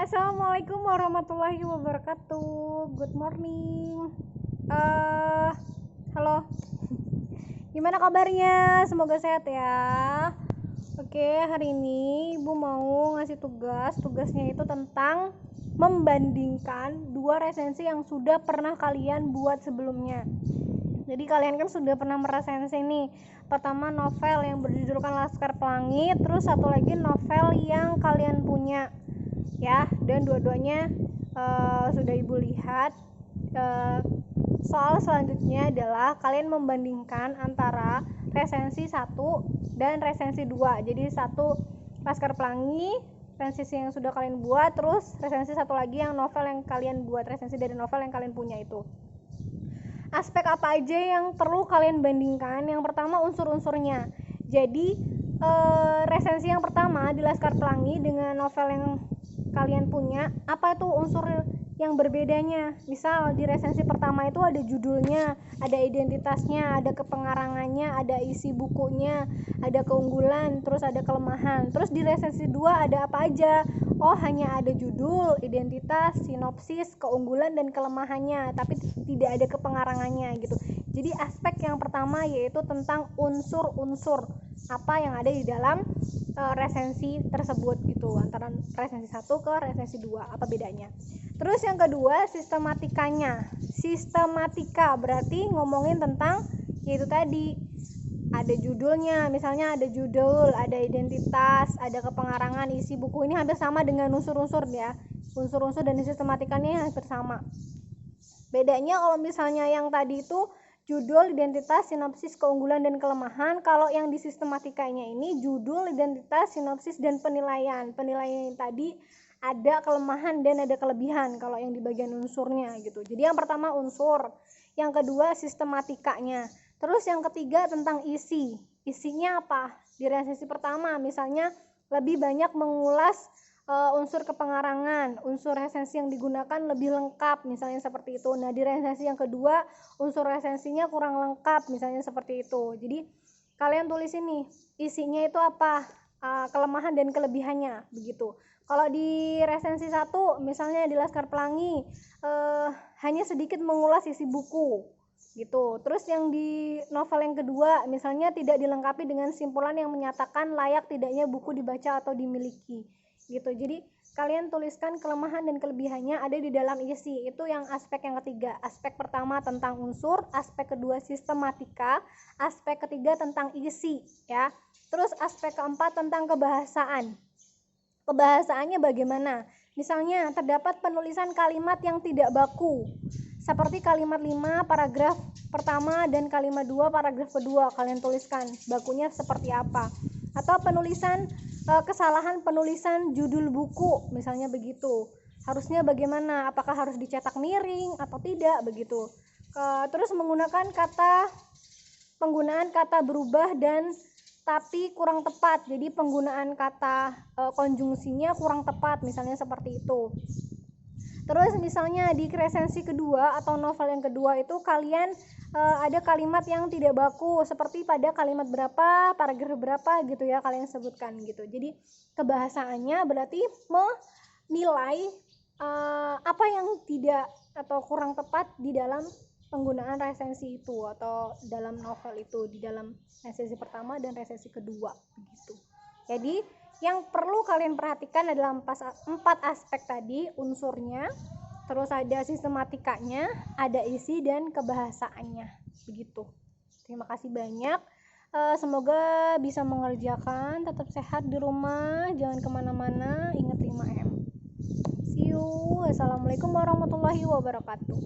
Assalamualaikum warahmatullahi wabarakatuh. Good morning. Eh, halo. Gimana kabarnya? Semoga sehat ya. Oke, hari ini Ibu mau ngasih tugas. Tugasnya itu tentang membandingkan dua resensi yang sudah pernah kalian buat sebelumnya. Jadi kalian kan sudah pernah meresensi nih. Pertama novel yang berjudulkan Laskar Pelangi, terus satu lagi novel yang kalian punya. Ya, dan dua-duanya sudah Ibu lihat. Soal selanjutnya adalah kalian membandingkan antara resensi 1 dan resensi 2. Jadi satu Laskar Pelangi, resensi yang sudah kalian buat, terus resensi satu lagi yang novel yang kalian buat, resensi dari novel yang kalian punya itu. Aspek apa aja yang perlu kalian bandingkan? Yang pertama unsur-unsurnya. Jadi resensi yang pertama di Laskar Pelangi dengan novel yang kalian punya, apa tuh unsur yang berbedanya? Misal di resensi pertama itu ada judulnya, ada identitasnya, ada kepengarangannya, ada isi bukunya, ada keunggulan, terus ada kelemahan. Terus di resensi 2 ada apa aja? Oh, hanya ada judul, identitas, sinopsis, keunggulan dan kelemahannya, tapi tidak ada kepengarangannya gitu. Jadi aspek yang pertama yaitu tentang unsur-unsur apa yang ada di dalam resensi tersebut gitu, antara resensi 1 ke resensi 2, apa bedanya. Terus yang kedua sistematikanya. Sistematika berarti ngomongin tentang yaitu tadi ada judulnya, misalnya ada judul, ada identitas, ada kepengarangan, isi buku. Ini hampir sama dengan unsur-unsur ya. Unsur-unsur dan sistematikanya hampir sama. Bedanya kalau misalnya yang tadi itu judul, identitas, sinopsis, keunggulan dan kelemahan. Kalau yang di sistematikanya ini judul, identitas, sinopsis dan penilaian. Penilaian yang tadi ada kelemahan dan ada kelebihan kalau yang di bagian unsurnya gitu. Jadi yang pertama unsur, yang kedua sistematikanya. Terus yang ketiga tentang isi. Isinya apa? Di resensi pertama misalnya lebih banyak mengulas unsur kepengarangan, unsur resensi yang digunakan lebih lengkap misalnya seperti itu. Nah, di resensi yang kedua unsur resensinya kurang lengkap misalnya seperti itu. Jadi kalian tulis ini, isinya itu apa? Kelemahan dan kelebihannya begitu. Kalau di resensi 1 misalnya di Laskar Pelangi hanya sedikit mengulas isi buku gitu. Terus yang di novel yang kedua misalnya tidak dilengkapi dengan simpulan yang menyatakan layak tidaknya buku dibaca atau dimiliki gitu. Jadi kalian tuliskan kelemahan dan kelebihannya ada di dalam isi. Itu yang aspek yang ketiga. Aspek pertama tentang unsur, aspek kedua sistematika, aspek ketiga tentang isi ya. Terus aspek keempat tentang kebahasaan. Kebahasaannya bagaimana? Misalnya terdapat penulisan kalimat yang tidak baku, seperti kalimat 5 paragraf pertama dan kalimat 2 paragraf kedua. Kalian tuliskan bakunya seperti apa. Atau penulisan kesalahan penulisan judul buku misalnya begitu. Harusnya bagaimana? Apakah harus dicetak miring atau tidak begitu. Terus penggunaan kata berubah dan tapi kurang tepat. Jadi penggunaan kata konjungsinya kurang tepat misalnya seperti itu. Terus misalnya di resensi kedua atau novel yang kedua itu kalian ada kalimat yang tidak baku seperti pada kalimat berapa, paragraf berapa gitu ya kalian sebutkan gitu. Jadi kebahasaannya berarti menilai apa yang tidak atau kurang tepat di dalam penggunaan resensi itu atau dalam novel itu di dalam resensi pertama dan resensi kedua begitu. Jadi yang perlu kalian perhatikan adalah 4 aspek tadi, unsurnya, terus ada sistematikanya, ada isi dan kebahasaannya begitu. Terima kasih banyak. Semoga bisa mengerjakan. Tetap sehat di rumah, jangan kemana-mana, ingat 5M. See you. Assalamualaikum warahmatullahi wabarakatuh.